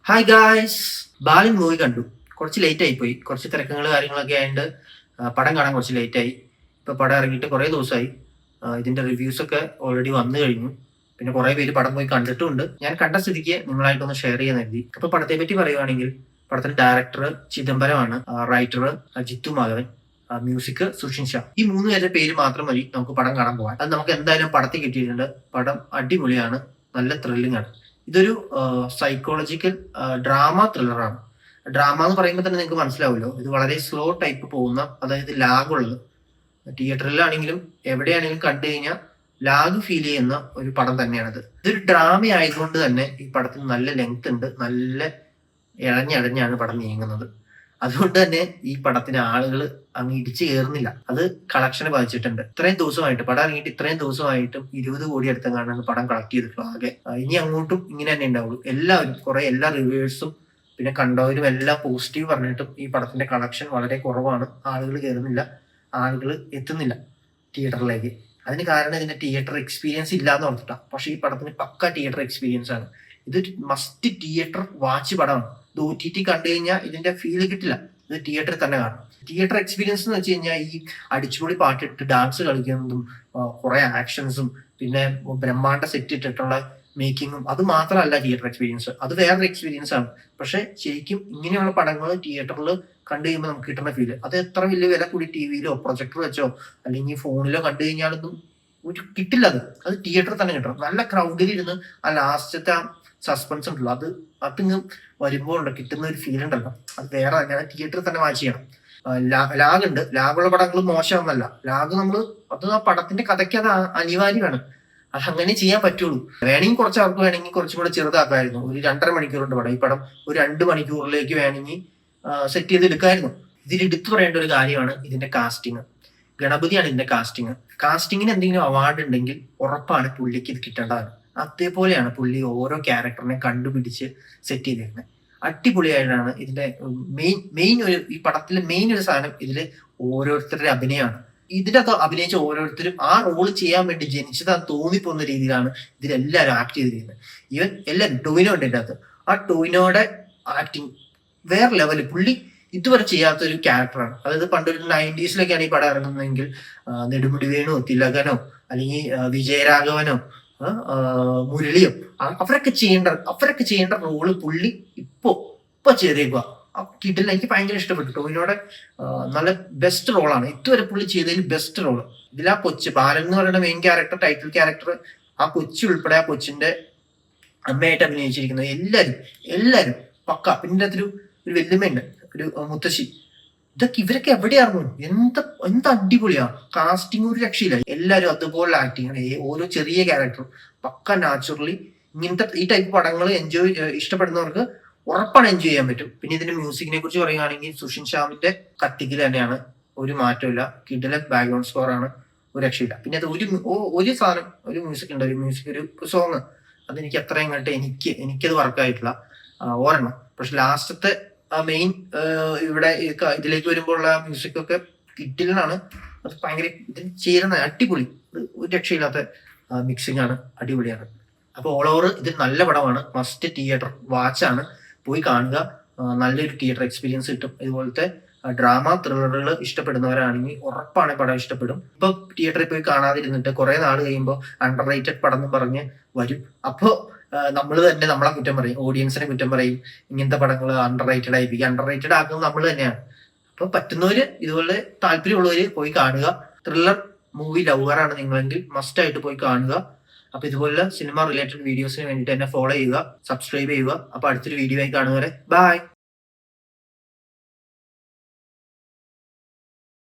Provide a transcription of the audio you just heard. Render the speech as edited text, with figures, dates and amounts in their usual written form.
Hi guys, ബാലൻ movie കണ്ടു. കുറച്ച് late ആയി പോയി. കുറച്ച് തിരക്കങ്ങൾ കാര്യങ്ങളൊക്കെ ആയതുകൊണ്ട് പടം കാണാൻ കുറച്ച് ലേറ്റ് ആയി. ഇപ്പൊ പടം ഇറങ്ങിയിട്ട് കുറേ ദിവസമായി. ഇതിന്റെ റിവ്യൂസ് ഒക്കെ ഓൾറെഡി വന്നു കഴിഞ്ഞു. പിന്നെ കുറേ പേര് പടം പോയി കണ്ടിട്ടുമുണ്ട്. ഞാൻ കണ്ട സ്ഥിതിക്ക് നിങ്ങളായിട്ടൊന്ന് ഷെയർ ചെയ്യാൻ കരുതി. അപ്പൊ പടത്തെ പറ്റി പറയുവാണെങ്കിൽ, പടത്തിന്റെ ഡയറക്ടർ ചിദംബരമാണ്, റൈറ്റർ ജിത്തു മാധവൻ, മ്യൂസിക് സുഷിൻ ഷാ. ഈ മൂന്ന് പേരുടെ പേര് മാത്രം മതി നമുക്ക് പടം കാണാൻ പോകാൻ. അത് നമുക്ക് എന്തായാലും പടത്തിൽ കിട്ടിയിട്ടുണ്ട്. പടം അടിപൊളിയാണ്, നല്ല ത്രില്ലിംഗ് ആണ്. ഇതൊരു സൈക്കോളജിക്കൽ ഡ്രാമ ത്രില്ലറാണ്. ഡ്രാമ എന്ന് പറയുമ്പോൾ തന്നെ നിങ്ങൾക്ക് മനസ്സിലാവുമല്ലോ, ഇത് വളരെ സ്ലോ ടൈപ്പ് പോകുന്ന, അതായത് ലാഗുള്ളത്. തിയേറ്ററിലാണെങ്കിലും എവിടെയാണെങ്കിലും കണ്ടു കഴിഞ്ഞാൽ ലാഗ് ഫീൽ ചെയ്യുന്ന ഒരു പടം തന്നെയാണിത്. ഇതൊരു ഡ്രാമ ആയതുകൊണ്ട് തന്നെ ഈ പടത്തിന് നല്ല ലെങ്ത് ഉണ്ട്, നല്ല ഇഴഞ്ഞഴഞ്ഞാണ് പടം നീങ്ങുന്നത്. അതുകൊണ്ട് തന്നെ ഈ പടത്തിന് ആളുകൾ അങ്ങ് ഇടിച്ചു കയറുന്നില്ല. അത് കളക്ഷനെ ബാധിച്ചിട്ടുണ്ട്. ഇത്രയും ദിവസമായിട്ട് പടം ഇറങ്ങിയിട്ട് ഇത്രയും ദിവസമായിട്ടും 20 കോടി അടുത്തെങ്ങാണ്ടാണ് പടം കളക്ട് ചെയ്തിട്ടുള്ളത് ആകെ. ഇനി അങ്ങോട്ടും ഇങ്ങനെ തന്നെ ഉണ്ടാവുള്ളൂ. എല്ലാവരും എല്ലാ റിവ്യൂവേഴ്സും പിന്നെ കണ്ടവരും എല്ലാം പോസിറ്റീവ് പറഞ്ഞിട്ടും ഈ പടത്തിന്റെ കളക്ഷൻ വളരെ കുറവാണ്. ആളുകൾ കയറുന്നില്ല, ആളുകൾ എത്തുന്നില്ല തിയേറ്ററിലേക്ക്. അതിന് കാരണം ഇതിന്റെ തിയേറ്റർ എക്സ്പീരിയൻസ് ഇല്ലാന്ന് പറഞ്ഞിട്ടാണ്. പക്ഷെ ഈ പടത്തിന് പക്ക തിയേറ്റർ എക്സ്പീരിയൻസ് ആണ്. ഇത് മസ്റ്റ് തിയേറ്റർ വാച്ച് പടമാണ്. ഇത് OTT കണ്ടു കഴിഞ്ഞാൽ ഇതിന്റെ ഫീൽ കിട്ടില്ല. ഇത് തിയേറ്ററിൽ തന്നെ കാണണം. തിയേറ്റർ എക്സ്പീരിയൻസ് എന്ന് വെച്ച് കഴിഞ്ഞാൽ ഈ അടിച്ചുപൊളി പാട്ടിട്ട് ഡാൻസ് കളിക്കുന്നതും കുറെ ആക്ഷൻസും പിന്നെ ബ്രഹ്മാണ്ഡ സെറ്റ് ഇട്ടിട്ടുള്ള മേക്കിങ്ങും അത് മാത്രമല്ല തിയേറ്റർ എക്സ്പീരിയൻസ്. അത് വേറൊരു എക്സ്പീരിയൻസ് ആണ്. പക്ഷെ ശരിക്കും ഇങ്ങനെയുള്ള പടങ്ങൾ തിയേറ്ററിൽ കണ്ടു കഴിയുമ്പോൾ നമുക്ക് കിട്ടുന്ന ഫീല് അത് എത്ര വലിയ വില കൂടി ടിവിയിലോ പ്രൊജക്ടർ വെച്ചോ അല്ലെങ്കിൽ ഫോണിലോ കണ്ടു കഴിഞ്ഞാലൊന്നും ഒരു കിട്ടില്ല. അത് തിയേറ്ററിൽ തന്നെ കിട്ടണം. നല്ല ക്രൗഡിൽ ഇരുന്ന് ആ ലാസ്റ്റത്തെ സസ്പെൻസ് ഉണ്ടല്ലോ, അതിങ്ങ് വരുമ്പോൾ കിട്ടുന്ന ഒരു ഫീൽ ഉണ്ടല്ലോ, അത് വേറെ തന്നെയാണ്. തിയേറ്ററിൽ തന്നെ വാച്ച് ചെയ്യണം. ലാഗ് ഉണ്ട്. ലാഗുള്ള പടങ്ങൾ മോശമൊന്നല്ല. ലാഗ് അത് ആ പടത്തിന്റെ കഥയ്ക്ക് അത് അനിവാര്യമാണ്. അത് അങ്ങനെ ചെയ്യാൻ പറ്റുള്ളൂ. വേണമെങ്കിൽ കുറച്ച് അവർക്ക് വേണമെങ്കിൽ കുറച്ചും കൂടെ ചെറുതാക്കായിരുന്നു. ഒരു 2.5 മണിക്കൂറിന്റെ പടം ഈ പടം ഒരു 2 മണിക്കൂറിലേക്ക് വേണമെങ്കിൽ സെറ്റ് ചെയ്ത് എടുക്കായിരുന്നു. ഇതിൽ എടുത്തു പറയേണ്ട ഒരു കാര്യമാണ് ഇതിന്റെ കാസ്റ്റിംഗ്. ഗണപതിയാണ് ഇതിന്റെ കാസ്റ്റിംഗ്. കാസ്റ്റിങ്ങിന് എന്തെങ്കിലും അവാർഡ് ഉണ്ടെങ്കിൽ ഉറപ്പാണ് പുള്ളിക്ക് ഇത് കിട്ടേണ്ടതാണ്. അതേപോലെയാണ് പുള്ളി ഓരോ ക്യാരക്ടറിനെ കണ്ടുപിടിച്ച് സെറ്റ് ചെയ്തിരുന്നത്. അടിപൊളിയായിട്ടാണ് ഇതിന്റെ മെയിൻ ഈ പടത്തിലെ മെയിൻ ഒരു സാധനം ഇതില് ഓരോരുത്തരുടെ അഭിനയമാണ്. ഇതിനകത്ത് അഭിനയിച്ച ഓരോരുത്തരും ആ റോള് ചെയ്യാൻ വേണ്ടി ജനിച്ചതാന്ന് തോന്നിപ്പോകുന്ന രീതിയിലാണ് ഇതിലെല്ലാവരും ആക്ട് ചെയ്തിരിക്കുന്നത്. ഈവൻ എല്ലാവരും ടോവിനോ ഉണ്ട് ഇതിൻ്റെ അകത്ത്. ആ ടോവിനോയുടെ ആക്ടിങ് വേറെ ലെവല്. പുള്ളി ഇതുവരെ ചെയ്യാത്ത ഒരു ക്യാരക്ടറാണ്. അതായത് പണ്ടൊരു 90s ഈ പടം ഇറങ്ങുന്നതെങ്കിൽ നെടുമുടി വേണോ, തിലകനോ അല്ലെങ്കിൽ വിജയരാഘവനോ മുരളിയോ അവരൊക്കെ ചെയ്യേണ്ട റോള് പുള്ളി ഇപ്പൊ ചെയ്തേക്കുക. കിട്ടില്ല. എനിക്ക് ഭയങ്കര ഇഷ്ടപ്പെട്ടു. ടോവിനോയുടെ നല്ല ബെസ്റ്റ് റോളാണ് ഇതുവരെ പുള്ളി ചെയ്തതിൽ ബെസ്റ്റ് റോള്. ഇതിൽ ആ കൊച്ച് ബാലൻ എന്ന് പറയുന്ന മെയിൻ ക്യാരക്ടർ, ടൈറ്റിൽ ക്യാരക്ടർ, ആ കൊച്ചു ഉൾപ്പെടെ ആ കൊച്ചിന്റെ അമ്മയായിട്ട് അഭിനയിച്ചിരിക്കുന്നത് എല്ലാരും പക്ക. പിന്നെ ഒരു വെല്ലുമയുണ്ട്, ഒരു മുത്തശ്ശി. ഇവരൊക്കെ എവിടെയായിരുന്നു? എന്ത് അടിപൊളിയാ കാസ്റ്റിംഗ്, ഒരു രക്ഷയില്ല. എല്ലാരും അതുപോലെ ആക്ടിങ് ആണ്. ഓരോ ചെറിയ ക്യാരക്ടറും പക്ക നാച്ചുറലി. ഇങ്ങനത്തെ ഈ ടൈപ്പ് പടങ്ങൾ ഇഷ്ടപ്പെടുന്നവർക്ക് ഉറപ്പാണ് എൻജോയ് ചെയ്യാൻ പറ്റും. പിന്നെ ഇതിന്റെ മ്യൂസിക്കിനെ കുറിച്ച് പറയുകയാണെങ്കിൽ സുഷിൻ ശ്യാമിന്റെ കത്തിക്കിൽ തന്നെയാണ്, ഒരു മാറ്റമില്ല. കിടിലൻ ബാക്ക്ഗ്രൗണ്ട് സ്കോർ ആണ്, ഒരു രക്ഷയില്ല. പിന്നെ അത് ഒരു സാധനം, ഒരു മ്യൂസിക് ഉണ്ട്, ഒരു സോങ്, അതെനിക്ക് അത്രയും കണ്ടിട്ട് എനിക്കത് വർക്കായിട്ടില്ല ഒരെണ്ണം. പക്ഷെ ലാസ്റ്റത്തെ മെയിൻ ഇവിടെ ഇതിലേക്ക് വരുമ്പോഴുള്ള മ്യൂസിക് ഒക്കെ കിട്ടിലാണ്. അത് ഭയങ്കര ഇതിന് ചേരുന്ന അടിപൊളി, ഒരു രക്ഷയില്ലാത്ത മിക്സിംഗ് ആണ്, അടിപൊളിയാണ്. അപ്പൊ ഓൾ ഓവർ ഇത് നല്ല പടമാണ്. മസ്റ്റ് തിയേറ്റർ വാച്ചാണ്. പോയി കാണുക. നല്ലൊരു തിയേറ്റർ എക്സ്പീരിയൻസ് കിട്ടും. ഇതുപോലത്തെ ഡ്രാമ ത്രില്ലറുകൾ ഇഷ്ടപ്പെടുന്നവരാണെങ്കിൽ ഉറപ്പാണ് പടം ഇഷ്ടപ്പെടും. ഇപ്പൊ തിയേറ്ററിൽ പോയി കാണാതിരുന്നിട്ട് കുറെ നാൾ കഴിയുമ്പോൾ അണ്ടർ റേറ്റഡ് പടം എന്ന് പറഞ്ഞ് വരും. അപ്പോ നമ്മൾ തന്നെ നമ്മളെ കുറ്റം പറയും, ഓഡിയൻസിനെ കുറ്റം പറയും. ഇങ്ങനത്തെ പടങ്ങൾ അണ്ടർ റേറ്റഡ് ആയിരിക്കും. അണ്ടർ റേറ്റഡ് ആക്കുന്നത് നമ്മൾ തന്നെയാണ്. അപ്പൊ പറ്റുന്നവര്, ഇതുപോലെ താല്പര്യമുള്ളവര് പോയി കാണുക. ത്രില്ലർ മൂവി ലവറാണ് നിങ്ങളെങ്കിൽ മസ്റ്റ് ആയിട്ട് പോയി കാണുക. അപ്പൊ ഇതുപോലെ സിനിമ റിലേറ്റഡ് വീഡിയോസിന് വേണ്ടിയിട്ട് എന്നെ ഫോളോ ചെയ്യുക, സബ്സ്ക്രൈബ് ചെയ്യുക. അപ്പൊ അടുത്തൊരു വീഡിയോ ആയി കാണുന്നവരെ ബൈ.